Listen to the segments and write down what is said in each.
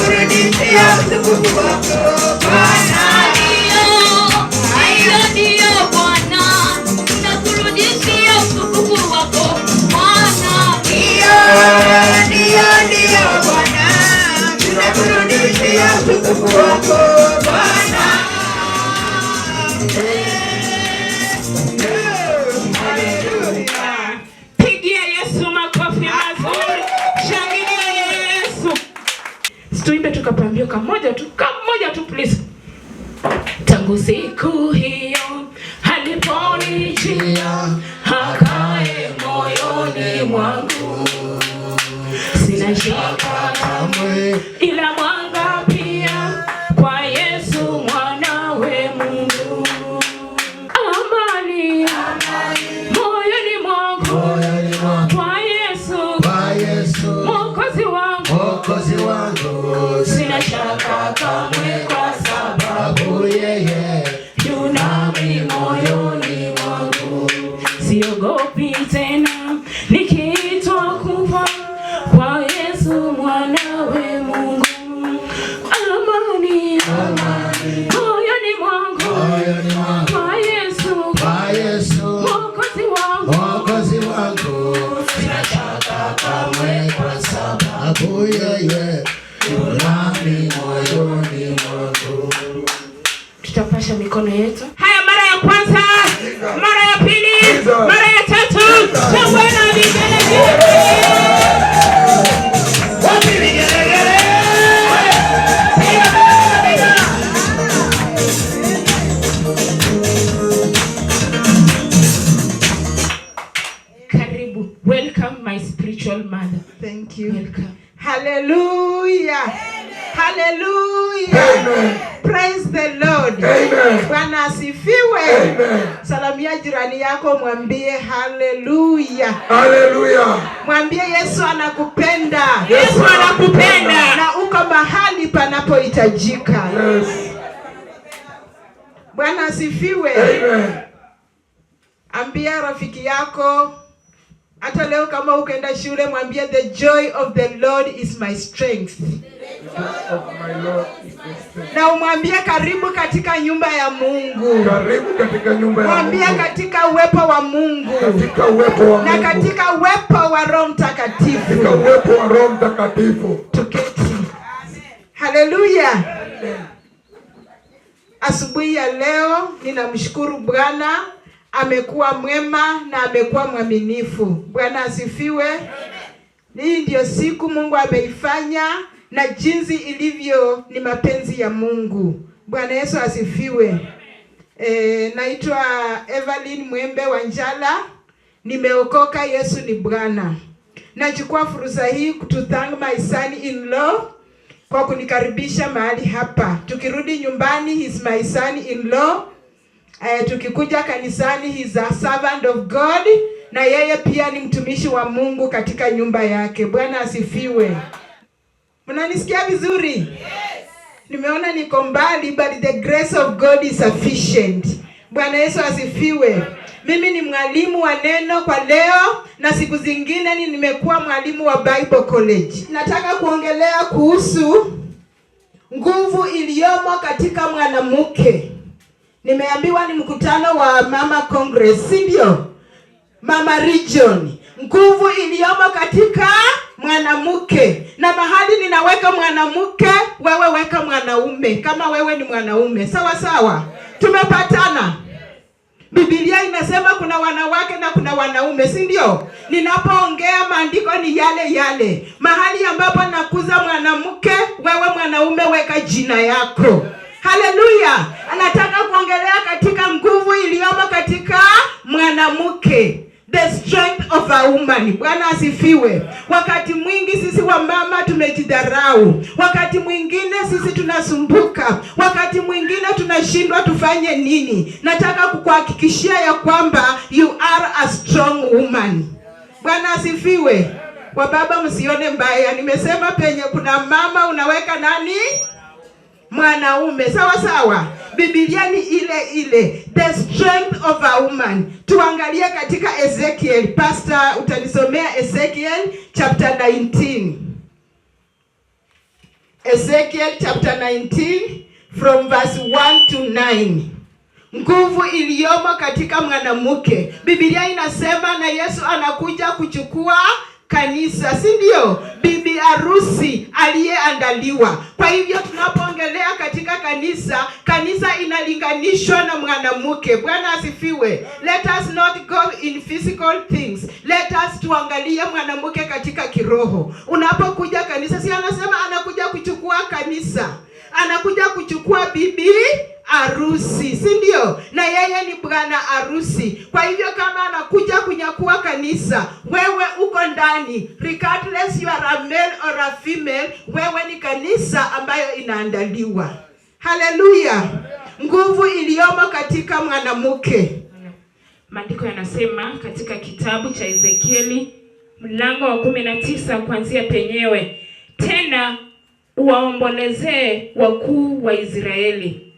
tutakurudishia utukufu wako Bwana. Ndio Bwana, tutakurudishia utukufu wako Bwana. Ndio Bwana, tutakurudishia utukufu wako Bwana. Pigia Yesu makofi mazuri. Shangilia Yesu. Tuimbe tukapambio kamoja tu please. Tangu siku hiyo aliponijia hakae moyoni mwangu, sina shaka kamwe ila mwanga pia kwa Yesu mwanawe Mungu. Amani moyoni mwangu kwa Yesu Mwokozi wangu, sina shaka kamwe kwa sababu yeye yu nami moyoni mwangu. Siogopi tena nikiitwa kufa kwa Yesu mwanawe Mungu. Amani moyoni mwangu kwa Yesu Mwokozi wangu, sina shaka kamwe kwa sababu yeye yu nami moyoni mwangu. Tutapasha mikono yetu. Haya, mara ya kwanza, mara ya pili, mara ya tatu. Shangwe na vigelegele. Karibu. Welcome my spiritual mother. Thank you. Welcome. Hallelujah. Hallelujah. Amen. Praise the Lord. Amen. Bwana asifiwe. Amen. Salamia jirani yako, mwambie hallelujah. Hallelujah. Mwambie Yesu anakupenda. Yesu anakupenda. Na uko mahali panapohitajika. Yes. Bwana asifiwe. Amen. Ambia rafiki yako, hata leo kama ukaenda shule, mwambie the joy of the Lord is my strength. Na umwambie karibu katika nyumba ya Mungu. Karibu katika nyumba ya Mungu. Mwambie katika uwepo wa Mungu. Katika uwepo wa Mungu. Na katika uwepo wa Roho Mtakatifu. Katika uwepo wa Roho Mtakatifu. Tuketi. Hallelujah. Asubuhi ya leo ninamshukuru Bwana, amekuwa mwema na amekuwa mwaminifu. Bwana asifiwe. Hii ndio siku Mungu ameifanya na jinsi ilivyo ni mapenzi ya Mungu. Bwana Yesu asifiwe. Naitwa Evelyn Mwembe Wanjala. Nimeokoka, Yesu ni Bwana. Nachukua fursa hii to thank my son-in-law kwa kunikaribisha mahali hapa. Tukirudi nyumbani, he's my son-in-law. Tukikuja kanisani, he's a servant of God. Na yeye pia ni mtumishi wa Mungu katika nyumba yake. Bwana asifiwe. Mnanisikia vizuri? Yes. Nimeona niko mbali, but the grace of God is sufficient. Bwana Yesu asifiwe. Mimi ni mwalimu wa neno kwa leo, na siku zingine nimekuwa mwalimu wa Bible College. Nataka kuongelea kuhusu nguvu iliyomo katika mwanamke. Nimeambiwa ni mkutano wa Mama Congress, si ndio? Mama Region. Nguvu iliyomo katika mwanamke. Na mahali ninaweka mwanamke, wewe weka mwanaume. Kama wewe ni mwanaume. Sawa sawa? Tumepatana. Biblia inasema kuna wanawake na kuna wanaume, si ndio? Ninapoongea maandiko ni yale yale. Mahali ambapo nakuza mwanamke, wewe mwanaume weka jina yako. Haleluya. Anataka kuongelea katika nguvu iliyomo katika mwanamke. The strength of a woman. Bwana asifiwe. Wakati mwingi sisi wamama tumejidharau. Wakati mwingine sisi tunasumbuka. Wakati mwingine tunashindwa tufanye nini. Nataka kukuhakikishia ya kwamba you are a strong woman. Bwana asifiwe. Wababa msione mbaya. Nimesema penye kuna mama unaweka nani? Mwanaume. Sawa sawa. Biblia ni ile ile. The strength of a woman. Tuangalie katika Ezekiel. Pastor, utanisomea Ezekiel chapter 19. Ezekiel chapter 19 from verse 1 to 9. Nguvu iliyomo katika mwanamke. Biblia inasema na Yesu anakuja kuchukua kanisa, si ndio? Bibi harusi aliyeandaliwa. Kwa hivyo tunapoongelea katika kanisa, kanisa inalinganishwa na mwanamke. Bwana asifiwe. Let us not go in physical things. Let us tuangalie mwanamke katika kiroho. Unapokuja kanisa, si anasema anakuja kuchukua kanisa. Anakuja kuchukua bibi harusi, si ndio? Na yeye ni bwana harusi. Kwa hivyo kama anakuja kunyakua kanisa, wewe uko ndani. Regardless you are a male or a female, wewe ni kanisa ambayo inaandaliwa. Haleluya. Nguvu iliyomo katika mwanamke. Maandiko yanasema katika kitabu cha Ezekieli mlango wa 19 kuanzia penyewe, tena uwaombolezee wakuu wa Israeli,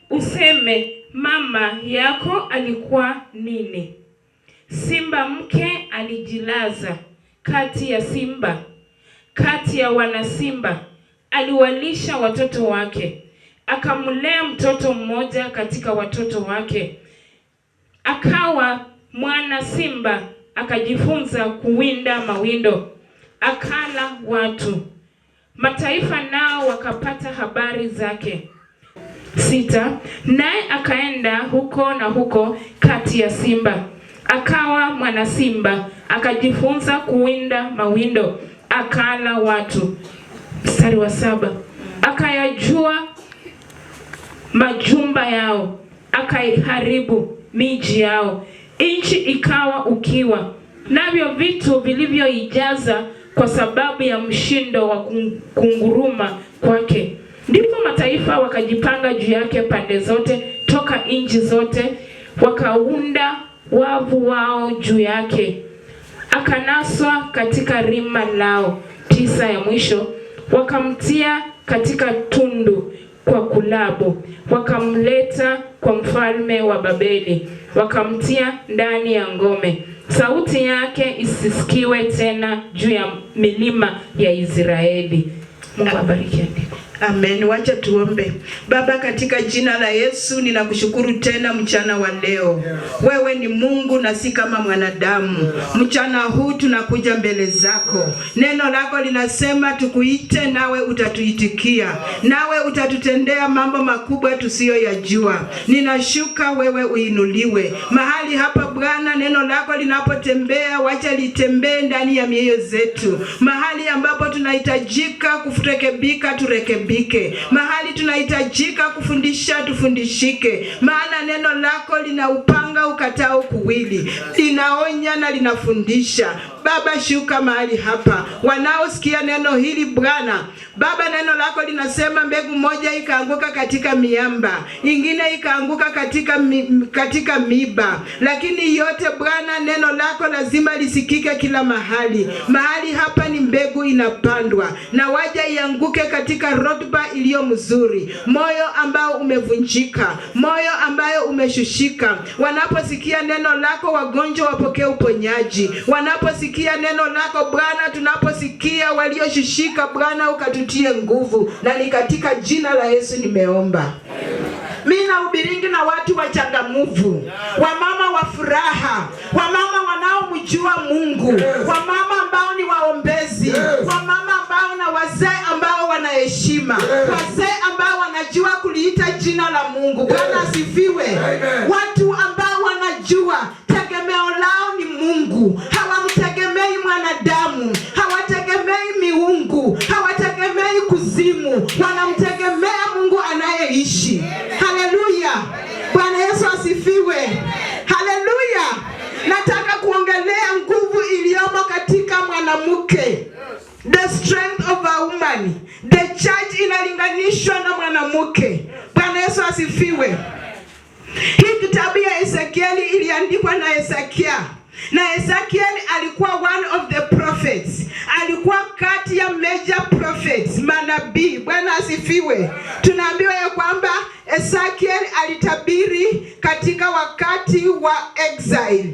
useme mama yako alikuwa nini? Simba mke alijilaza kati ya simba, kati ya wanasimba, aliwalisha watoto wake, akamlea mtoto mmoja katika watoto wake. Akawa mwana simba, akajifunza kuwinda mawindo, akala watu. Mataifa nao wakapata habari zake. 6. Naye akaenda huko na huko kati ya simba, akawa mwana simba, akajifunza kuwinda mawindo, akala watu. Mstari wa 7. Akayajua majumba yao, akaiharibu miji yao. Nchi ikawa ukiwa, navyo vitu vilivyoijaza kwa sababu ya mshindo wa kunguruma kwake. Ndipo mataifa wakajipanga juu yake pande zote, toka nchi zote, wakaunda wavu wao juu yake. Akanaswa katika rima lao. 9 ya mwisho. Wakamtia katika tundu kwa kulabu, wakamleta kwa mfalme wa Babeli, wakamtia ndani ya ngome. Sauti yake isisikiwe tena juu ya milima ya Israeli. Mungu abariki. Amen. Wacha tuombe. Baba, katika jina la Yesu ninakushukuru tena mchana wa leo. Wewe ni Mungu na si kama mwanadamu. Mchana huu tunakuja mbele zako. Neno lako linasema tukuite nawe utatuitikia. Nawe utatutendea mambo makubwa tusiyoyajua. Ninashuka wewe uinuliwe. Mahali hapa Bwana, neno lako linapotembea, wacha litembee ndani ya mioyo zetu. Mahali ambapo tunahitajika kurekebika, turekebike. Mahali tunahitajika kufundisha, tufundishike. Maana neno lako lina upanga ukatao kuwili, linaonya na linafundisha. Baba, shuka mahali hapa. Wanaosikia neno hili Bwana, Baba, neno lako linasema mbegu moja ikaanguka katika miamba, ingine ikaanguka katika miba, lakini yote Bwana, neno lako lazima lisikike kila mahali. Mahali hapa ni mbegu inapandwa, na waja ianguke katika rotuba iliyo mzuri. Moyo ambao umevunjika, moyo ambayo umeshushika, wanaposikia neno lako wagonjwa wapokee uponyaji. Wanaposikia neno lako Bwana, tunaposikia walioshushika Bwana, ukatutie nguvu. Na ni katika jina la Yesu nimeomba. Mimi nahubiringi na watu wachangamuvu, wamama wa furaha, wamama wanaomjua Mungu, wamama ambao ni waombezi, wamama ambao na wazee ambao wanaheshima, wazee ambao wanajua kuliita jina la Mungu. Bwana asifiwe. Watu ambao wanajua tegemeo lao ni Mungu. Hawamtegemei mwanadamu, hawategemei miungu, hawategemei kuzimu, wanamtegemea Mungu anayeishi. Haleluya. Bwana Yesu asifiwe. Haleluya. Nataka kuongelea nguvu iliyomo katika mwanamke. The strength of a woman. The church inalinganishwa na mwanamke. Bwana Yesu asifiwe. Hii kitabu ya Ezekieli iliandikwa na Hezekia. Na Ezekiel alikuwa one of the prophets. Alikuwa kati ya major prophets, manabii. Bwana asifiwe. Tunaambiwa ya kwamba Ezekiel alitabiri katika wakati wa exile.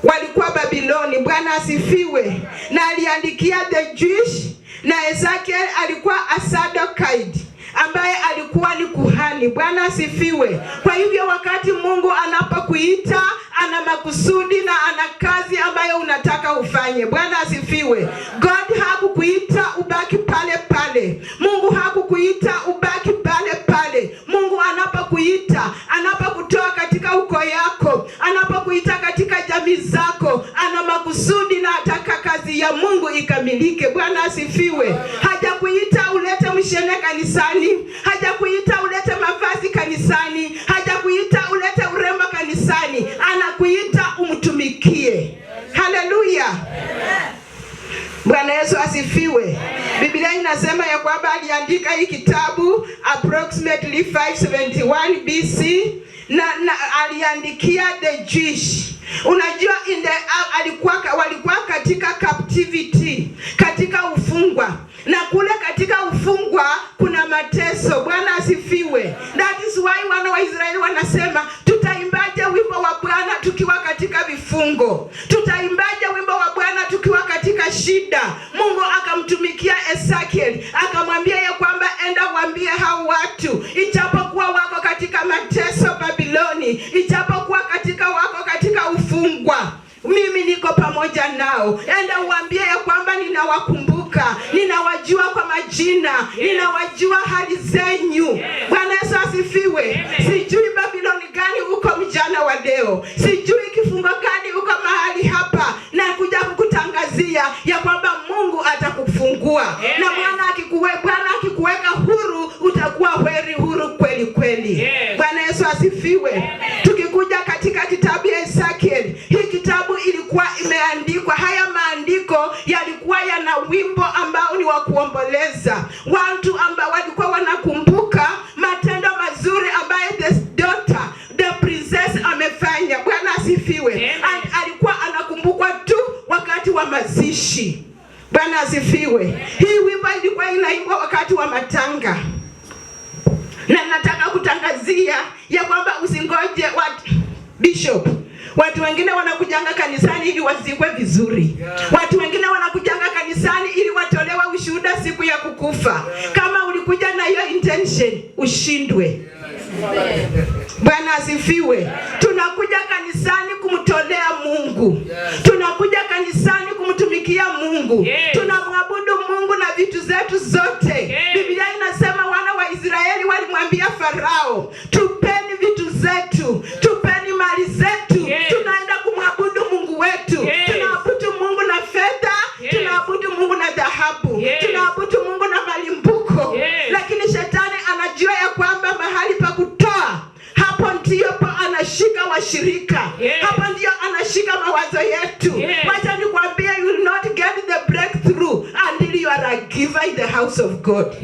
Walikuwa Babiloni. Bwana asifiwe. Na aliandikia the Jewish na Ezekiel alikuwa Asadokaidi ambaye alikuwa ni kuhani. Bwana asifiwe. Kwa hivyo wakati Mungu anapokuita, ana makusudi na ana kazi ambayo unataka ufanye. Bwana asifiwe. God hakukuita ubaki pale pale. Mungu hakukuita ubaki pale pale. Mungu anapokuita, anapokutoa katika ukoo yako, anapokuita katika jamii zako, ana makusudi na ataka kazi ya Mungu ikamilike. Bwana asifiwe. Hajakuita ulete mshene kanisani, hajakuita ulete mavazi kanisani, hajakuita ulete urembo kanisani, anakuita umtumikie. Haleluya. Bwana Yesu asifiwe. Biblia inasema ya kwamba aliandika hii kitabu approximately 571 BC na aliandikia the Jewish. Unajua walikuwa katika captivity, katika ufungwa. Na kule katika ufungwa kuna mateso. Bwana asifiwe. That is why wana wa Israeli wanasema, tutaimbaje wimbo wa Bwana tukiwa katika vifungo? Tutaimbaje wimbo wa Bwana tukiwa katika shida? Mungu akamtumikia Ezekiel, akamwambia ya kwamba enda waambie hao watu, ijapokuwa wako katika mateso Babiloni, ijapokuwa wako katika ufungwa, mimi niko pamoja nao. Enda uambie ya kwamba ninawakumbuka, ninawajua kwa majina, ninawajua hali zenyu. Bwana Yesu asifiwe. Sijui Babiloni gani uko mjana wa leo, sijui kifungo gani uko mahali hapa, na kuja kukutangazia ya kwamba Mungu atakufungua. Na Bwana akikuweka huru, utakuwa huru kweli kweli. Bwana Yesu asifiwe. Tukikuja katika kitabu ya Ezekiel, hii kitabu ilikuwa imeandikwa, haya maandiko yalikuwa yana wimbo ambao ni wa kuomboleza. Watu ambao walikuwa wanakumbuka matendo mazuri ambaye the princess amefanya. Bwana asifiwe. Alikuwa anakumbukwa tu wakati wa mazishi. Bwana asifiwe. Hii wimbo ilikuwa inaimbwa wakati wa matanga. Na nataka kutangazia ya kwamba usingoje bishop. Watu wengine wanakujanga kanisani ili wazikwe vizuri. Watu wengine wanakujanga kanisani ili watolewe ushuhuda siku ya kukufa. Kama ulikuja na hiyo intention, ushindwe. Bwana asifiwe. Tunakuja kanisani kumtolea Mungu. Tunakuja kanisani kumtumikia Mungu. Tunamwabudu Mungu na vitu zetu zote. Biblia inasema wana wa Israeli walimwambia Farao, tupeni vitu zetu, tupeni mali zetu. Tunaenda kumwabudu Mungu wetu. Tunaabudu Mungu na fedha, tunaabudu Mungu na dhahabu, tunaabudu Mungu na malimbuko. Lakini shetani anajua ya kwamba mahali pa kutoa, hapo ndio anashika washirika. Hapo ndio anashika mawazo yetu. Wacha nikwambie, you will not get the breakthrough until you are a giver in the house of God.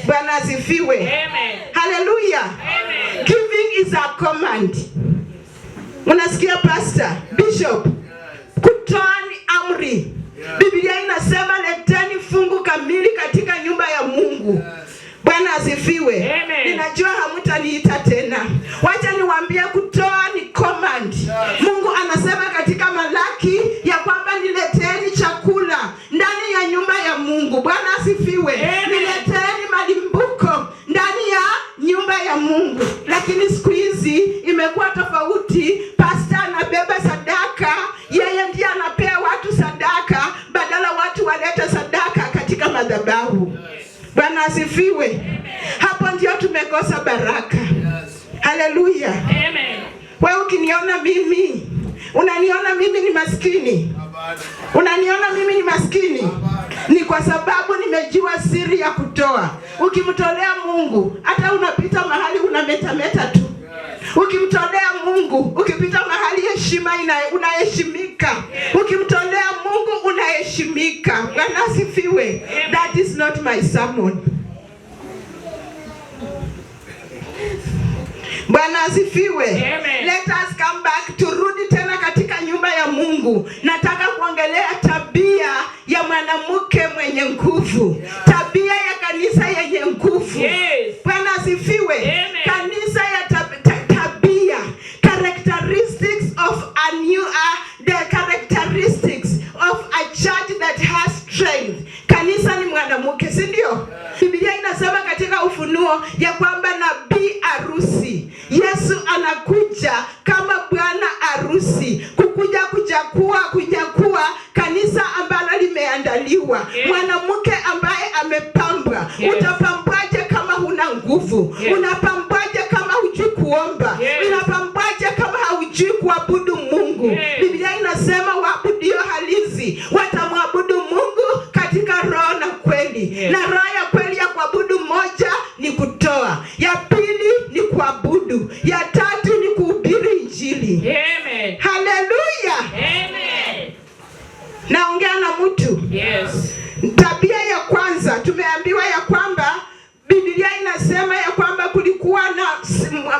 Bwana asifiwe. Amen. Hallelujah. Amen. Giving is a command. Unasikia pastor, bishop? Kutoa ni amri. Biblia inasema leteni fungu kamili katika nyumba ya Mungu. Bwana asifiwe. Ninajua hamtaniita tena. Wacha niwaambie, kutoa ni command. Mungu anasema katika Malaki ya kwamba nileteni chakula ndani ya nyumba ya Mungu. Bwana asifiwe. Nileteni malimbuko ndani ya nyumba ya Mungu. Lakini siku hizi imekuwa tofauti. Pastor anabeba sadaka, yeye ndiye anapea watu sadaka badala watu walete sadaka katika madhabahu. Bwana asifiwe. Hapo ndio tumekosa baraka. Haleluya. Amen. Wewe ukiniona mimi, unaniona mimi ni maskini? Unaniona mimi ni maskini? Ni kwa sababu nimejua siri ya kutoa. Ukimtolea Mungu, hata unapita mahali unametameta tu. Ukimtolea Mungu, ukipita mahali heshima unaheshimika. Ukimtolea Mungu unaheshimika. Bwana asifiwe. That is not my sermon. Bwana asifiwe. Let us come back, turudi tena katika nyumba ya Mungu. Nataka kuongelea tabia ya mwanamke mwenye nguvu. Tabia ya kanisa yenye nguvu. Bwana asifiwe. Kanisa ya tabia. Characteristics of the characteristics of a church that has strength. Kanisa ni ufunuo ya kwamba nabii arusi Yesu anakuja kama bwana arusi kukuja kujakua kanisa ambalo limeandaliwa. Mwanamke ambaye amepambwa. Utapambwaje kama huna nguvu? Unapambwaje kama hujui kuomba? Unapambwaje kama haujui kuabudu Mungu? Biblia inasema waabudio halisi watamwabudu Mungu katika roho na kweli. Na roho ya kweli ya kuabudu moja ni kutoa, ya pili ni kuabudu, ya tatu ni kuhubiri injili. Amen. Haleluya. Amen. Naongea na mtu. Yes. Tabia ya kwanza tumeambiwa ya kwamba Biblia inasema ya kwamba kulikuwa na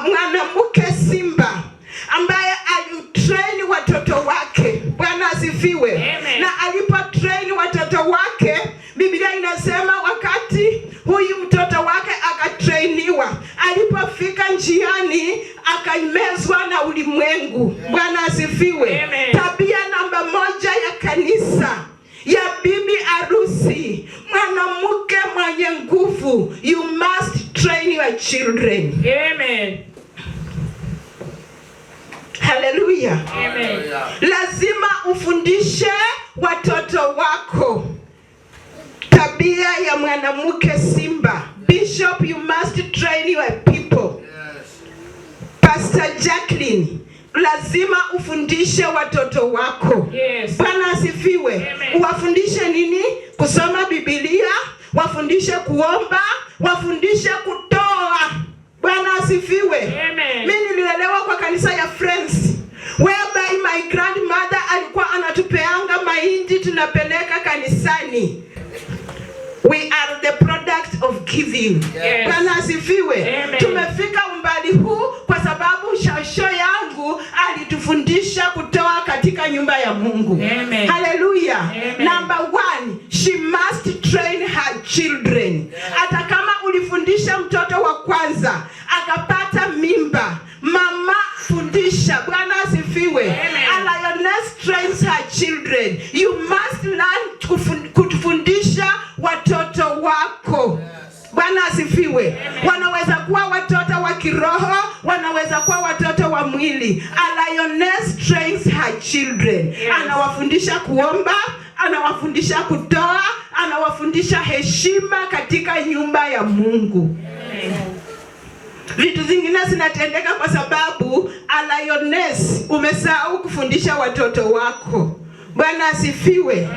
mwanamke simba ambaye alitrain watoto wake. Bwana asifiwe. Amen. Na alipotrain watoto wake, Biblia inasema wakati huyu mtoto wake akatrainiwa, alipofika njiani akaimezwa na ulimwengu. Bwana asifiwe. Amen. Tabia namba moja ya kanisa ya bibi arusi, mwanamke mwenye nguvu, you must train your children. Amen. Hallelujah. Amen. Lazima ufundishe watoto wako tabia ya mwanamke simba. Bishop, you must train your people. Yes. Pastor Jacqueline, lazima ufundishe watoto wako. Yes. Bwana asifiwe. Amen. Wafundishe nini? Kusoma Biblia, wafundishe kuomba, wafundishe kutoa. Bwana asifiwe. Amen. Mimi nililelewa kwa kanisa ya Friends, whereby my grandmother alikuwa anatupeanga mahindi tunapeleka kanisani. We are the product of giving. Yes. Bwana asifiwe. Amen. Tumefika umbali huu kwa sababu shosho yangu alitufundisha kutoa katika nyumba ya Mungu. Amen. Hallelujah. Amen. Number one, she must train her children. Hata kama ulifundisha mtoto wa kwanza akapata mimba, mama fundisha. Bwana asifiwe. A lioness trains her children. You must learn kufundisha watoto wako. Bwana asifiwe. Wanaweza kuwa watoto wa kiroho, wanaweza kuwa watoto wa mwili. A lioness trains her children. Anawafundisha kuomba, anawafundisha kutoa, anawafundisha heshima katika nyumba ya Mungu. Vitu zingine zinatendeka kwa sababu a lioness umesahau kufundisha watoto wako. Bwana asifiwe.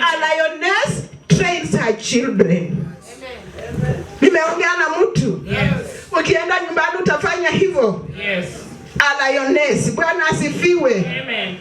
A lioness trains her children. Nimeongea na mtu. Ukienda nyumbani utafanya hivyo. A lioness. Bwana asifiwe. Amen.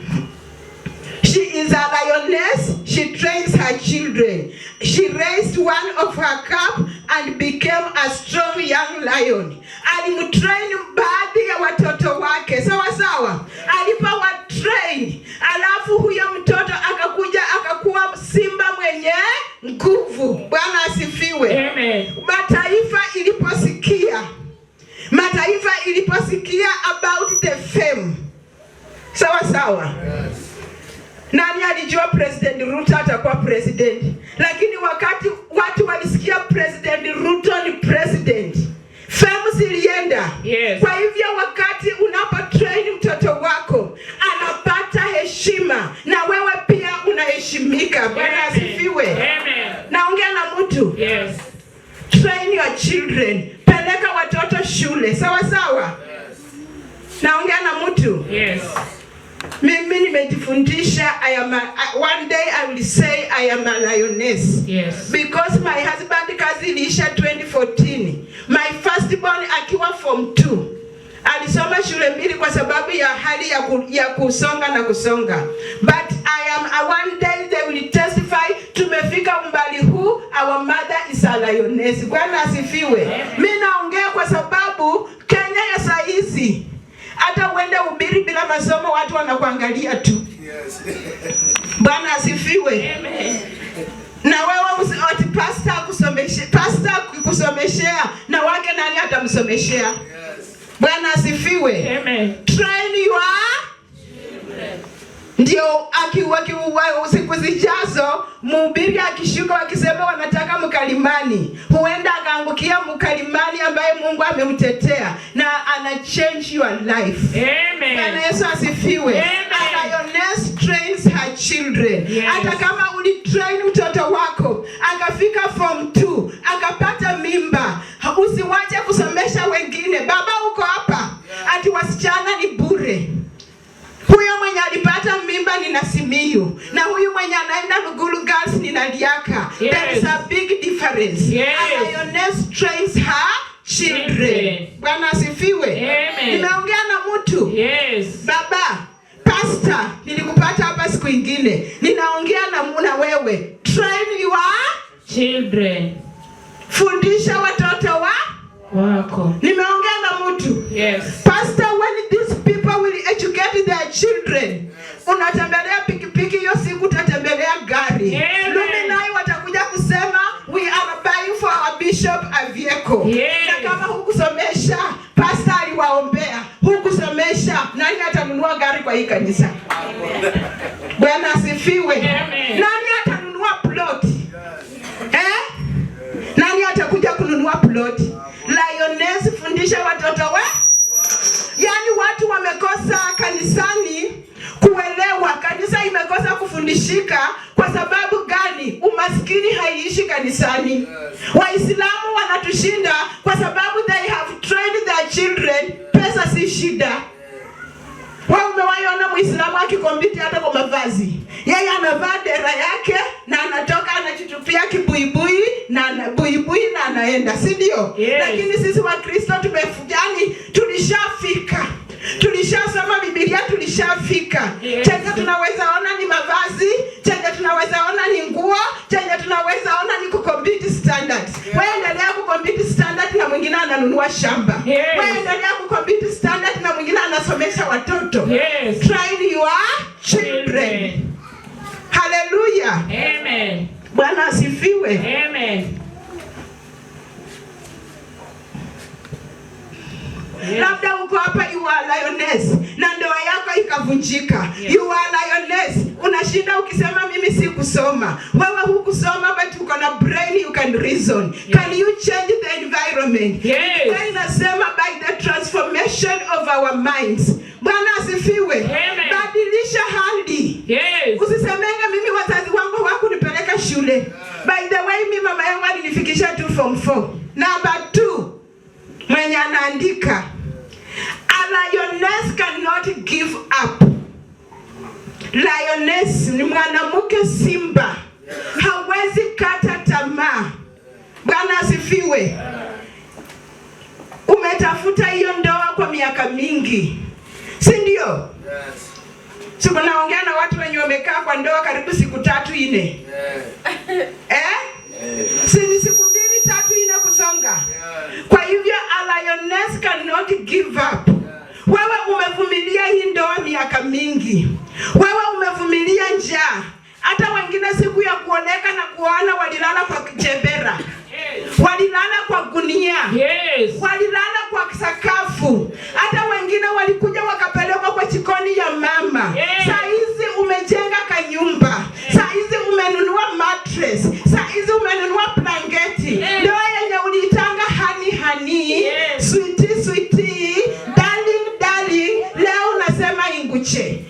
She is a lioness. She trains her children. She raised one of her cub and became a strong young lion. Alimtrain baadhi ya watoto wake. Sawa sawa. Alipowatrain, alafu huyo mtoto akakuja akakuwa simba mwenye nguvu. Bwana asifiwe. Amen. Mataifa iliposikia about the fame. Sawa sawa. Yes. Nani alijua President Ruto atakuwa president? Lakini wakati watu walisikia President Ruto ni president, fame zilienda. Yes. Kwa hivyo wakati unapotrain mtoto wako anapata heshima, na wewe pia unaheshimika. Bwana asifiwe. Amen. Naongea na mtu. Yes. Train your children. Peleka watoto shule. Sawa sawa. Yes. Naongea na mtu. Yes. Mimi nimejifundisha one day I will say I am a lioness. Yes. Because my husband kazi iliisha 2014. My firstborn akiwa form 2. Alisoma shule mbili kwa sababu ya hali ya kusonga na kusonga. But one day they will testify, tumefika umbali huu, our mother is a lioness. Bwana asifiwe. Mimi naongea kwa sababu Kenya ya saa hizi hata uende ubiri bila masomo watu wanakuangalia tu. Yes. Bwana asifiwe. Amen. Na wewe ati pastor kusomeshea na wake nani atamsomeshea? Yes. Bwana asifiwe. Amen. Train your children. Ndio siku zijazo mhubiri akishuka wakisema wanataka mkalimani, huenda akaangukia mkalimani ambaye Mungu amemtetea na ana change your life. Amen. Bwana Yesu asifiwe. Amen. Lioness trains her children. Yes. Hata kama ulitrain mtoto wako akafika form 2 akapata mimba, usiwache kusomesha wengine. Baba uko hapa, ati wasichana ni bure. Huyo mwenye alipata mimba ni Nasimiyu, na huyu mwenye anaenda Lugulu Girls ni Naliaka. Yes. There is a big difference. Yes. A lioness trains her children. Bwana asifiwe. Amen. Nimeongea na mtu. Yes. Baba, pastor, nilikupata hapa siku ingine. Ninaongea na wewe. Train your children. Fundisha watoto wako. Nimeongea na mtu. Yes. Pastor, when these people will educate their children, unatembelea pikipiki hiyo siku utatembelea gari. Luminai watakuja kusema we are buying for our bishop a vehicle. Yes. Na kama hukusomesha, pastor aliwaombea, hukusomesha, nani atanunua gari kwa hii kanisa? Bwana asifiwe. Nani atanunua plot? Nani atakuja kununua plot? Lioness, fundisha watoto yani watu wamekosa kanisani kuelewa. Kanisa imekosa kufundishika kwa sababu gani? Umaskini haiishi kanisani. Waislamu wanatushinda kwa sababu they have trained their children. Pesa si shida. Wewe umewaiona Muislamu akikompiti hata kwa mavazi? Yeye anavaa dera yake na anatoka anachitupia kibuibui na buibui na anaenda, si ndio? Yes. Lakini sisi wa Kristo tumefujani, tulishafika. Tulishasoma Biblia, tulishafika. Yes. Chenye tunaweza ona ni mavazi, chenye tunaweza ona ni nguo, chenye tunaweza ona ni kukompiti standard. Yes. Wewe endelea kukompiti standard na mwingine ananunua shamba. Yes. Wewe endelea kukompiti standard na mwingine anasomesha watoto. Yes. Train your children. Hallelujah. Amen. Bwana asifiwe. Amen. Yes. Labda uko hapa you are lioness na ndoa yako ikavunjika. Yes. You are lioness. Unashinda ukisema mimi si kusoma. Wewe hukusoma but uko na brain, you can reason. Yes. Can you change the environment? Yes. Inasema by the transformation of our minds. Bwana asifiwe. Amen. Badilisha hali. Yes. Usisemenge mimi wazazi wangu hawakunipeleka shule. Yeah. By the way mimi mama yangu alinifikisha tu form 4. Number 2. Mwenye anaandika, a lioness cannot give up. Lioness ni mwanamke simba. Hawezi kata tamaa. Bwana asifiwe. Umetafuta hiyo ndoa kwa miaka mingi, si ndio? Yes. Siko naongea na watu wenye wamekaa kwa ndoa karibu siku 3-4. Yeah. Si ni siku 2-3-4 kusonga. Yeah. Kwa hivyo a lioness cannot give up. Yeah. Wewe umevumilia hii ndoa miaka mingi. Wewe umevumilia njaa. Hata wengine siku ya kuoleka na kuoana walilala kwa jebera. Yes. Walilala kwa gunia. Yes. Walilala kwa sakafu. Hata wengine walikuja wakapelekwa kwa jikoni ya mama. Yes. Saa hizi umejenga kanyumba. Yes. Saa hizi umenunua mattress. Saa hizi umenunua blanketi. Yes. Ndio yenye uliitanga hani. Yes. Sweetie, darling, leo unasema inguche.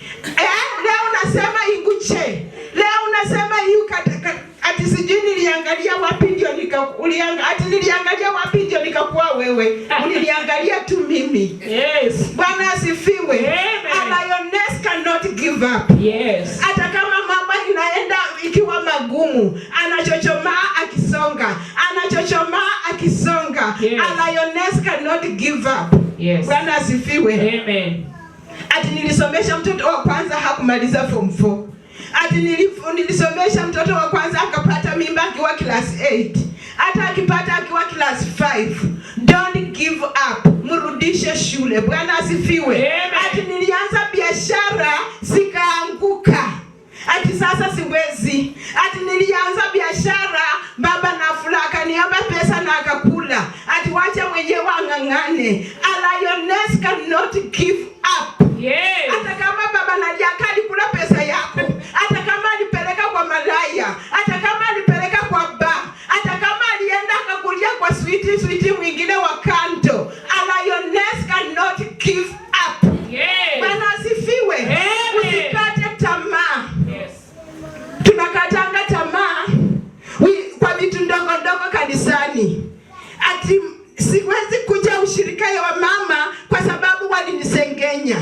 Leo unasema inguche. Leo unasema ati sijui niliangalia wapi ndio niliangalia wapi ndio nikakuwa wewe. Uniliangalia tu mimi. Yes. Bwana asifiwe. A lioness cannot give up. Yes. Hata kama mama inaenda ikiwa magumu, anachochomaa akisonga. Yes. A lioness cannot give up. Yes. Bwana asifiwe. Amen. Ati nilisomesha mtoto wa kwanza hakumaliza form 4. Ati nilisomesha mtoto wa kwanza akapata mimba akiwa class 8. Hata akipata akiwa class 5. Don't give up. Mrudishe shule. Bwana asifiwe. Ati nilianza biashara zikaanguka. Ati sasa siwezi. Ati nilianza biashara baba na fulaka niomba pesa na akakula. Ati wacha mwenyewe ang'ang'ane. A lioness cannot give up. Yes. Hata kama baba na Naliaka alikula pesa pesa yako, hata kama alipeleka kwa malaya, hata kama alipeleka kwa bar, hata kama alienda akakulia kwa switi mwingine wa kando, a lioness cannot give up. Bwana asifiwe. Usikate tamaa. Tunakatanga tamaa kwa vitu ndogo ndogo kanisani. Ati siwezi kuja ushirika ya wamama kwa sababu walinisengenya.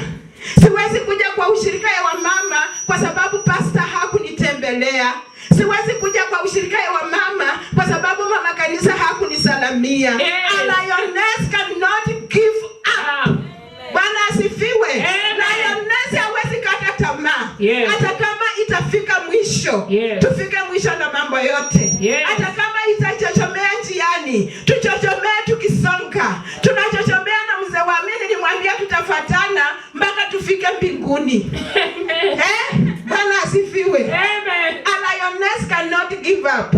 Siwezi kuja kwa ushirika ya wamama kwa sababu pastor hakunitembelea. Siwezi kuja kwa ushirika ya wamama kwa sababu mama kanisa hakunisalamia. A lioness cannot give up. Bwana asifiwe. Lioness hawezi kata tamaa. Hata kama itafika mwisho, tufike mwisho na mambo yote. Hata kama itachochomea njiani, tuchochomea tukisonga. Tunachochomea na mzee wa mimi nilimwambia tutafatana mpaka tufike mbinguni. Bwana asifiwe. Amen. A lioness cannot give up.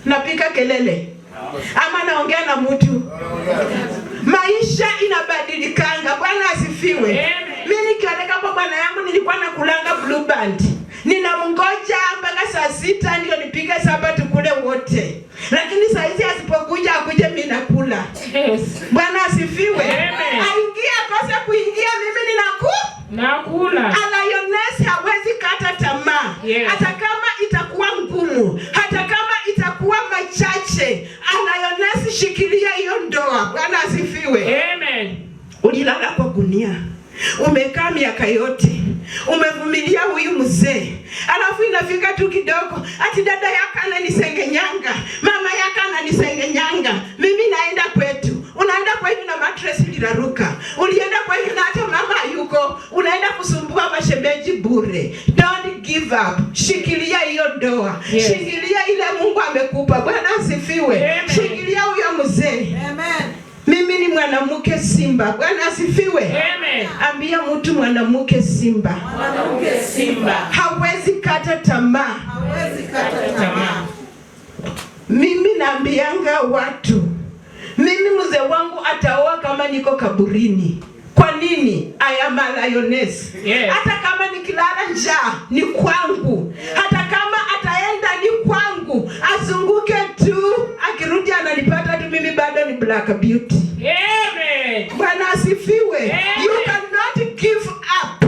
Napika kelele ama naongea na mtu. Maisha inabadilikanga. Bwana asifiwe. Mimi nikioneka kwa bwana yangu nilikuwa nakulanga blue band. Ninamngoja mpaka saa 6 ndio nipige saba tukule wote. Lakini saa hizi asipokuja akuje mimi nakula. Bwana asifiwe. Aingia kosa kuingia mimi nakula. A lioness hawezi kata tamaa. Hata kama itakuwa ngumu, hata kama itakuwa machache, a lioness shikilia hiyo ndoa. Bwana asifiwe. Amen. Ulilala kwa gunia. Umekaa miaka yote. Umevumilia huyu mzee. Alafu inafika tu kidogo ati dada yako ananisengenyanga, mama yako ananisengenyanga. Mimi naenda kwetu. Unaenda kwetu na mattress liraruka. Ulienda kwetu na hata mama hayuko. Unaenda kusumbua mashemeji bure. Don't give up. Shikilia hiyo ndoa. Shikilia ile Mungu amekupa. Bwana asifiwe. Shikilia huyo mzee. Amen. Mimi ni mwanamke simba. Bwana asifiwe. Amen. Ambia mtu mwanamke simba. Mwanamke simba. Hawezi kata tamaa. Hawezi kata tamaa. Mimi naambianga watu, mimi mzee wangu ataoa kama niko kaburini. Kwa nini? I am a lioness. Hata kama nikilala njaa ni kwangu. Hata kama ataenda ni kwangu. Azunguke tu, akirudi ananipata tu, mimi bado ni black beauty. Amen. Bwana asifiwe. You cannot give up.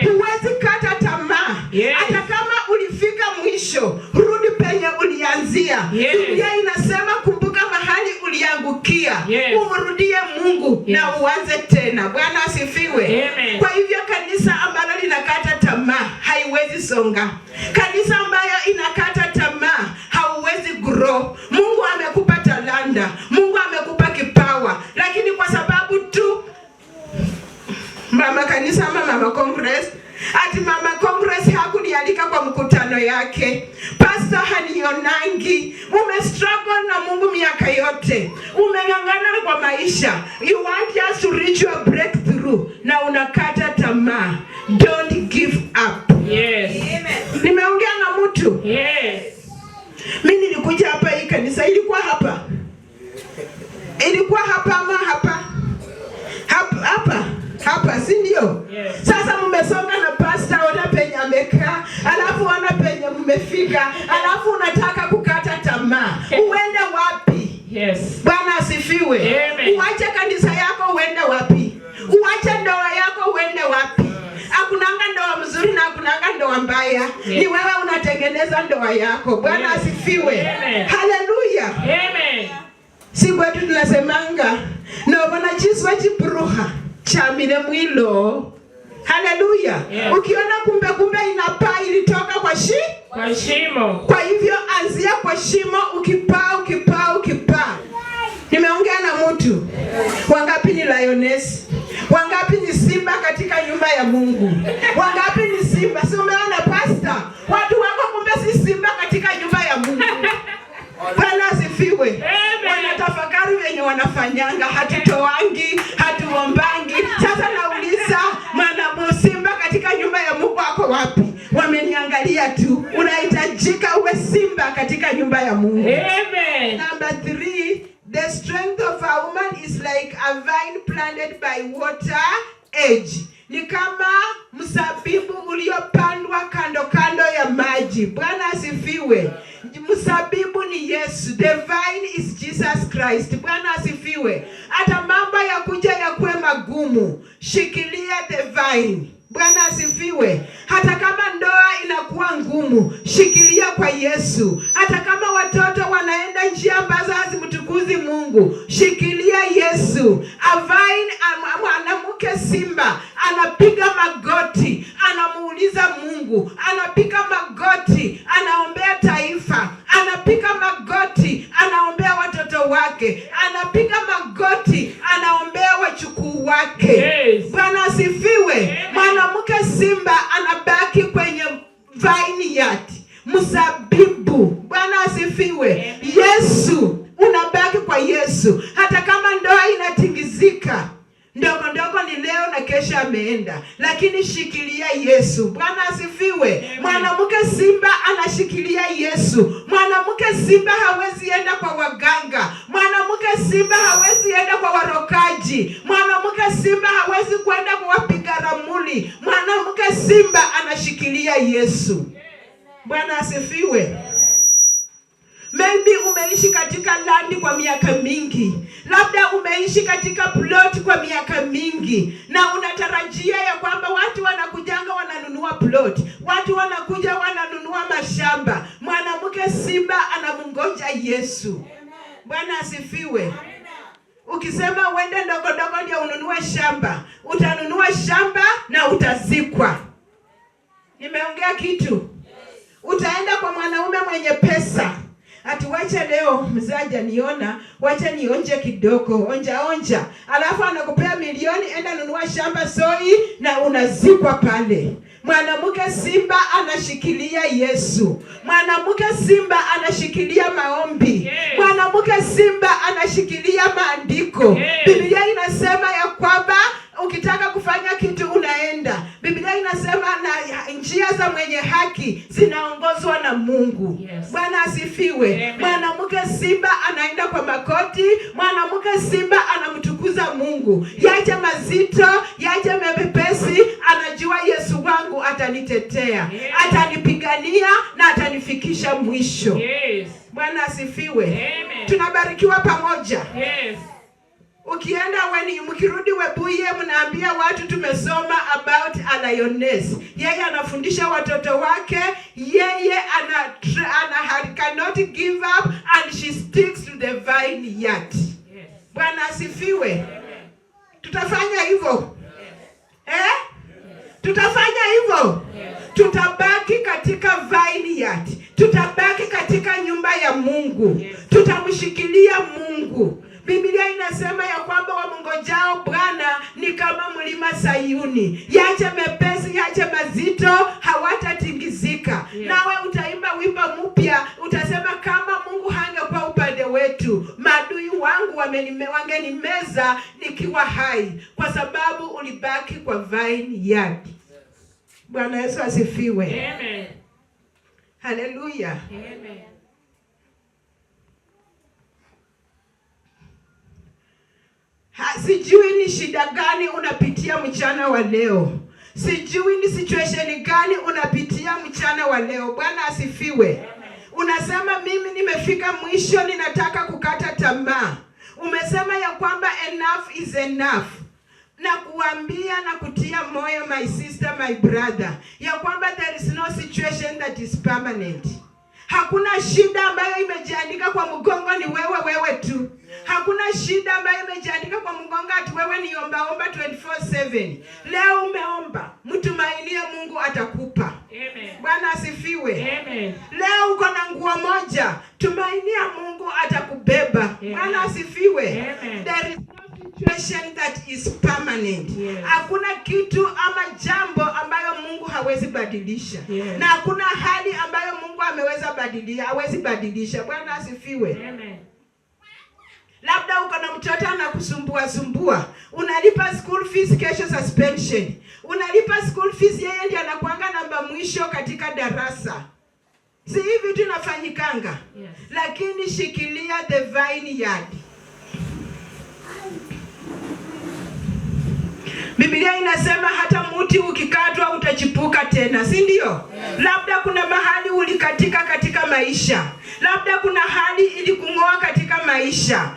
Huwezi kata tamaa. Hata kama ulifika mwisho, rudi penye ulianzia. Biblia inasema kumbuka mahali uliangukia. Umrudie Mungu na uanze tena. Bwana asifiwe. Kwa hivyo kanisa ambalo linakata tamaa haiwezi songa. Kanisa ambayo inakata tamaa hauwezi grow. Mungu amekupa talanta. Mungu amekupa kipawa. Lakini kwa sababu tu mama kanisa ama mama congress, ati mama congress hakunialika kwa mkutano yake, pastor hanionangi, struggle na Mungu miaka yote, umengangana kwa maisha, you want just to reach your breakthrough, na unakata tamaa. Don't give up. Amen. Nimeongea na mtu. Mimi nilikuja hapa, hii kanisa ilikuwa hapa. Ilikuwa hapa ama hapa? Hapa, si ndio? Sasa mmesonga na pastor, ona penye amekaa, alafu ona penye mmefika, alafu unataka kukata tamaa. Uende wapi? Bwana asifiwe. Uache kanisa yako uende wapi? Uache ndoa yako uende wapi? Hakunanga ndoa mzuri na hakunanga ndoa mbaya. Ni wewe unatengeneza ndoa yako. Bwana asifiwe. Haleluya. Amen. Si kwetu tunasemanga no bana chiswa chipruha chamile mwilo. Haleluya. Ukiona kumbe inapaa ilitoka kwa shimo. Kwa hivyo anzia kwa shimo, ukipaa. Nimeongea na mtu. Wangapi ni lioness? Wangapi ni simba katika nyumba ya Mungu? Wangapi ni simba? Si umeona pastor? Watu wako kumbe si simba katika nyumba ya Mungu. Bwana asifiwe. Wanatafakari wenye wanafanyanga, hatutoangi, hatuombangi. Sasa nauliza, mwana simba katika nyumba ya Mungu wako wapi? Wameniangalia tu. Unahitajika uwe simba katika nyumba ya Mungu. Amen. Number 3, the strength of a woman is like a vine planted by water edge. ni kama mzabibu uliopandwa kando kando ya maji. Bwana asifiwe. Mzabibu ni Yesu. The vine is Jesus Christ. Bwana asifiwe. Hata mambo ya kuja ya kuwe magumu, shikilia the vine. Bwana asifiwe. Hata kama ndoa inakuwa ngumu, shikilia kwa Yesu. Hata kama watoto wanaenda njia ambazo hazimtukuzi Mungu, shikilia Yesu. A vine, mwanamke simba anapiga magoti, anamuuliza Mungu, anapiga magoti, anaombea taifa, anapiga magoti, anaombea watoto wake, anapiga magoti, anaombea wachukuu wake. Yes. Bwana asifiwe. Mwanamke simba anabaki kwenye vineyard, mzabibu. Bwana asifiwe. Yesu, unabaki kwa Yesu. Hata kama ndoa inatingizika, ndogo ndogo ni leo na kesho ameenda, lakini shikilia Yesu. Bwana asifiwe. Mwanamke simba anashikilia Yesu. Mwanamke simba hawezi enda kwa waganga. Mwanamke simba hawezi enda kwa warokaji. Mwanamke simba hawezi kwenda kwa wapiga ramuli. Mwanamke simba anashikilia Yesu. Bwana asifiwe. Maybe umeishi katika landi kwa miaka mingi. Labda umeishi katika plot kwa miaka mingi, na unatarajia ya kwamba watu wanakujanga wananunua plot. Watu wanakuja wananunua mashamba. Mwanamke simba anamungoja Yesu. Bwana asifiwe. Ukisema uende ndogo ndogo ndio ununue shamba, utanunua shamba na utazikwa. Nimeongea kitu? Utaenda kwa mwanaume mwenye pesa. Ati wacha leo mzaja niona, wacha nionje kidogo, onja. Alafu anakupea milioni, enda nunua shamba soi na unazikwa pale. Mwanamke simba anashikilia Yesu. Mwanamke simba anashikilia maombi. Mwanamke simba anashikilia maandiko. Biblia inasema ya kwamba ukitaka kufanya kitu unaenda. Biblia inasema na njia za mwenye haki zinaongozwa na Mungu. Yes. Bwana asifiwe. Mwanamke simba anaenda kwa makoti. Mwanamke simba anamtukuza Mungu. Yaje mazito, yaje mepesi, anajua Yesu wangu atanitetea. Yes. Atanipigania na atanifikisha mwisho. Yes. Bwana asifiwe. Amen. Tunabarikiwa pamoja. Yes. Ukienda mkirudi Webuye, mnaambia watu tumesoma about a lioness. Yeye anafundisha watoto wake, yeye cannot give up and she sticks to the vineyard. Yes. Bwana asifiwe. Tutafanya hivyo? Yes. Tutafanya hivyo? Yes. Tutabaki katika vineyard. Tutabaki katika nyumba ya Mungu. Yes. Tutamshikilia Mungu. Biblia inasema ya kwamba wamngojao Bwana ni kama mlima Sayuni. Yache mepesi, yache mazito, hawatatingizika. Yes. Nawe utaimba wimbo mpya, utasema kama Mungu hangekuwa upande wetu, maadui wangu wangenimeza nikiwa hai, kwa sababu ulibaki kwa vineyard. Bwana Yesu asifiwe. Amen. Hallelujah. Amen. Sijui ni shida gani unapitia mchana wa leo. Sijui ni situation gani unapitia mchana wa leo. Bwana asifiwe. Unasema mimi nimefika mwisho, ninataka kukata tamaa. Umesema ya kwamba enough is enough. Na kuambia na kutia moyo my sister, my brother, ya kwamba there is no situation that is permanent. Hakuna shida ambayo imejiandika kwa mgongo ni wewe tu. Hakuna shida ambayo imejiandika kwa mgongo ati wewe ni omba 24/7. Leo umeomba, mtumainie Mungu atakupa. Amen. Bwana asifiwe. Amen. Leo uko na nguo moja, tumainia Mungu atakubeba. Bwana asifiwe. Amen. There is no situation that is permanent. Yes. Hakuna kitu ama jambo ambayo Mungu hawezi badilisha. Yes. Na hakuna hali ambayo Mungu hawezi badilisha. Bwana asifiwe. Amen. Labda uko na mtoto anakusumbua. Unalipa school fees, kesho suspension. Unalipa school fees, yeye ndiye anakuanga namba mwisho katika darasa. Si hivi tunafanyikanga. Yes. Lakini shikilia the vineyard. Biblia inasema hata mti ukikatwa utachipuka tena, si ndio? Labda kuna mahali ulikatika katika maisha. Labda kuna hali ilikung'oa katika maisha.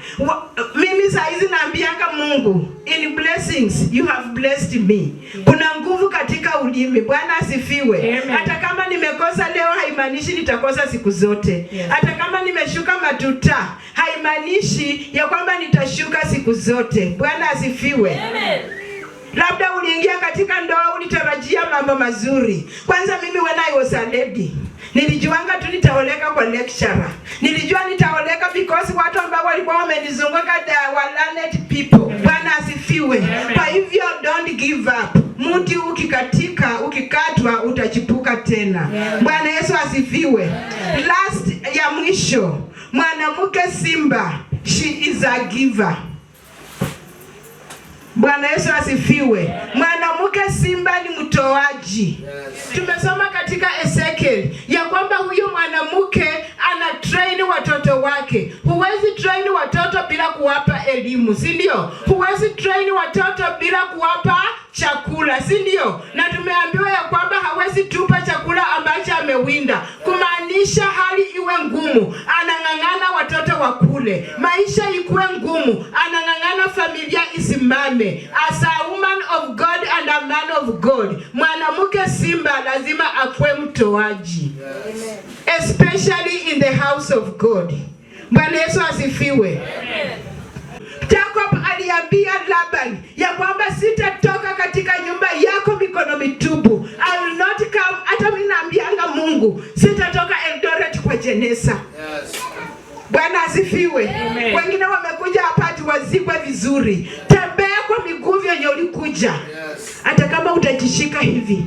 Mimi saizi naambianga Mungu, in blessings you have blessed me. Kuna nguvu katika ulimi. Bwana asifiwe. Hata kama nimekosa leo haimaanishi nitakosa siku zote. Hata kama nimeshuka matuta haimaanishi ya kwamba nitashuka siku zote. Bwana asifiwe. Amen. Labda uliingia katika ndoa ulitarajia mambo mazuri. Kwanza mimi when I was a lady, nilijuanga tu nitaoleka kwa lecturer. Nilijua nitaoleka because watu ambao walikuwa wamenizunguka they were learned people. Bwana asifiwe. Kwa hivyo don't give up. Mti ukikatwa utachipuka tena. Bwana Yesu asifiwe. Last ya mwisho, mwanamke simba, she is a giver. Bwana Yesu asifiwe. Mwanamke simba ni mtoaji. Tumesoma katika Ezekiel ya kwamba huyo mwanamke ana train watoto wake. Huwezi train watoto bila kuwapa elimu, si ndio? Huwezi train watoto bila kuwapa chakula, si ndio? Na tumeambiwa ya kwamba hawezi tupa chakula ambacho amewinda, kumaanisha hali iwe ngumu anang'ang'ana watoto wakule, maisha ikuwe ngumu anang'ang'ana familia isimame. As a woman of God and a man of God, mwanamke simba lazima akwe mtoaji. Amen. Especially in the house of God. Bwana Yesu asifiwe. Amen. Jacob aliambia Laban ya kwamba sitatoka katika nyumba yako mikono mitupu. I will not come. Hata mimi naambianga Mungu sitatoka Eldoret kwa jeneza. Yes. Bwana asifiwe. Amen. Wengine wamekuja hapa wazikwe vizuri. Tembea kwa miguu vyenye ulikuja. Yes. Hata kama utajishika hivi,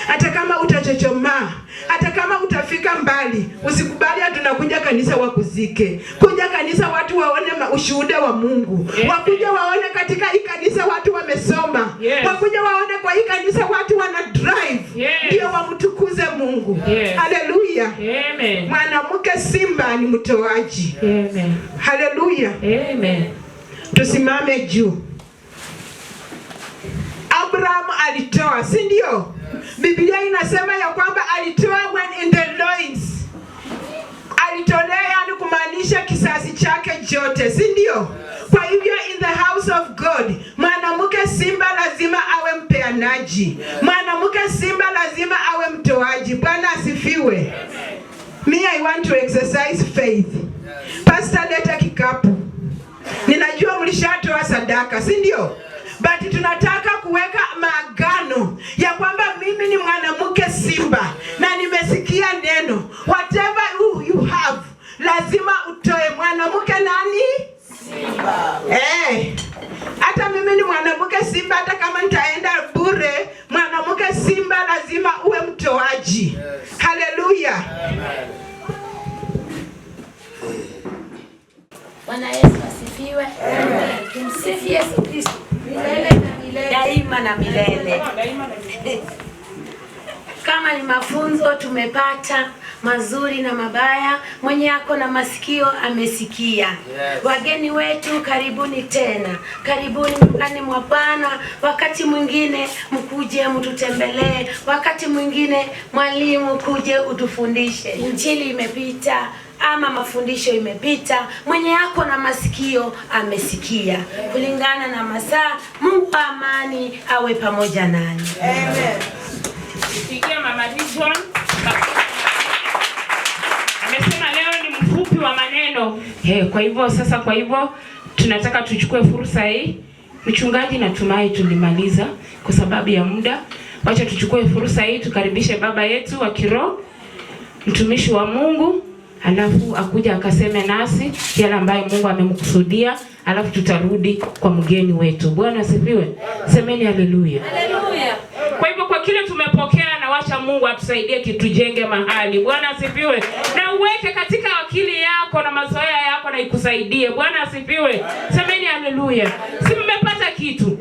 hata kama utachochomaa, hata kama utafika mbali, usikubali tunakuja kanisa wakuzike. Kuja kanisa watu waone ushuhuda wa Mungu. Yes. Wakuja waone katika hii kanisa watu wamesoma. Yes. Wakuja waone kwa hii kanisa watu wana drive. Yes. Ndio wamtukuze Mungu. Yes. Haleluya. Amen. Mwanamke simba ni mtoaji. Amen. Haleluya. Amen. Tusimame juu. Abraham alitoa, si ndio? Biblia inasema ya kwamba alitoa when in the loins. Alitolea, yani kumaanisha kisasi chake chote, si ndio? Kwa hivyo in the house of God, mwanamke simba lazima awe mpeanaji. Mwanamke simba lazima awe mtoaji. Bwana asifiwe. Me, I want to exercise faith. Pastor, leta kikapu. Ninajua mlishatoa sadaka, si ndio? But tunataka kuweka maagano ya kwamba mimi ni mwanamke simba na nimesikia neno. Whatever you have, lazima utoe. Mwanamke nani? Simba. Hata mimi ni mwanamke simba, hata kama nitaenda bure, mwanamke simba lazima uwe mtoaji. Yes. Haleluya. Amen. Bwana Yesu asifiwe. Amen. Tumsifu Yesu Kristo. Milele na milele. Daima na milele. Kama ni mafunzo tumepata mazuri na mabaya, mwenye yako na masikio amesikia. Yes. Wageni wetu karibuni tena. Karibuni nyumbani mwa Bwana. Wakati mwingine mkuje mtutembelee. Wakati mwingine mwalimu kuje utufundishe. Injili imepita ama mafundisho imepita, mwenye yako na masikio amesikia. Kulingana na masaa, Mungu wa amani awe pamoja nani. Amen. Pigia Mama Dixon. Amesema leo ni mfupi wa maneno. Kwa hivyo tunataka tuchukue fursa hii. Mchungaji, natumai tulimaliza kwa sababu ya muda. Wacha tuchukue fursa hii tukaribishe baba yetu wa kiroho, mtumishi wa Mungu, alafu akuja akaseme nasi yale ambayo Mungu amemkusudia, alafu tutarudi kwa mgeni wetu. Bwana asifiwe. Semeni haleluya. Haleluya. Kwa hivyo kwa kile tumepokea, na wacha Mungu atusaidie kitujenge mahali. Bwana asifiwe. Na uweke katika akili yako na mazoea yako na ikusaidie. Bwana asifiwe. Semeni haleluya. Si mmepata kitu?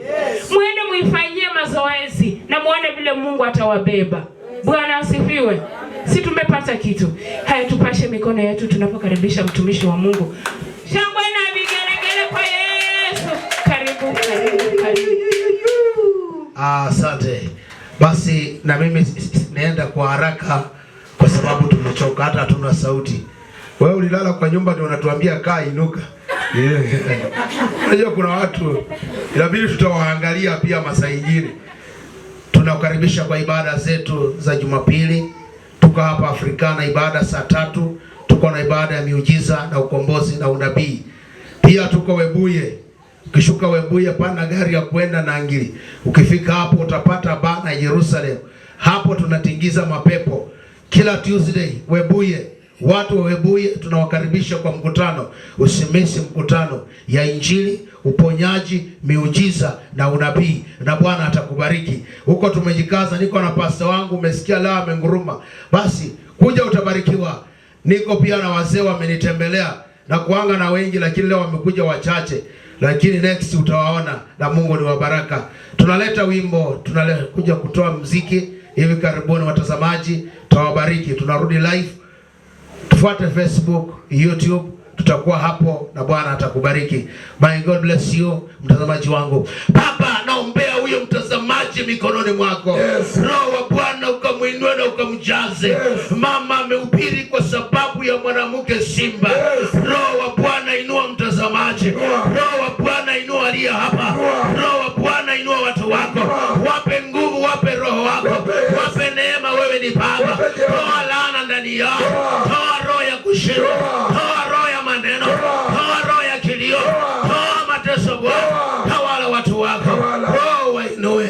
Muende muifanyie mazoezi na muone vile Mungu atawabeba. Bwana asifiwe. Si tumepata kitu? Haya, tupashe mikono yetu tunapokaribisha mtumishi wa Mungu. Shangwe na vigelegele kwa Yesu. Karibu. Asante. Basi na mimi naenda kwa haraka kwa sababu tumechoka, hata hatuna sauti. Wewe ulilala kwa nyumba ndio unatuambia kaa inuka. Unajua kuna watu inabidi tutawaangalia pia masaa mengine. Tunakukaribisha kwa ibada zetu za Jumapili. Tuko hapa Afrikana ibada saa 3. Tuko na ibada ya miujiza na ukombozi na unabii. Pia tuko Webuye. Ukishuka Webuye pana gari ya kwenda Nangili. Ukifika hapo utapata bana Yerusalemu. Hapo tunatingiza mapepo. Kila Tuesday Webuye. Watu wa Webuye tunawakaribisha kwa mkutano, usimisi mkutano ya injili, uponyaji, miujiza na unabii, na Bwana atakubariki. Huko tumejikaza, niko na pastor wangu, umesikia leo amenguruma. Basi kuja utabarikiwa. Niko pia na wazee wamenitembelea na kuanga na wengi, lakini leo wamekuja wachache. Lakini next utawaona na Mungu ni wa baraka. Tunaleta wimbo, kuja kutoa muziki hivi karibuni watazamaji, tawabariki. Tunarudi live. Tufuate Facebook, YouTube, tutakuwa hapo na Bwana atakubariki. May God bless you mtazamaji wangu. Baba, naombea huyo mtazamaji mikononi mwako. Yes. Roho wa Bwana ukamuinue na ukamjaze. Yes. Mama amehubiri kwa sababu ya mwanamke simba. Yes. Roho wa Bwana inua mtazamaji. Roho wa Bwana inua aliye hapa. Roho wa Bwana inua watu wako. Wape nguvu, wape roho wako. Wape neema, wewe ni Baba. Toa laana ndani yao. Toa roho ya kushindwa. Toa roho ya maneno. Toa roho ya kilio. Toa mateso Bwana. Tawala watu wako. Roho wainue.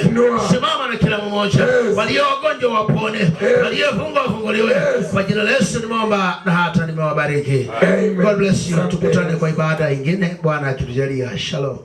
Simama na kila mmoja. Walio wagonjwa wapone. Waliofungwa wafunguliwe. Kwa jina la Yesu nimeomba na hata nimewabariki. God bless you. Tukutane kwa ibada nyingine. Bwana akitujalia. Shalom.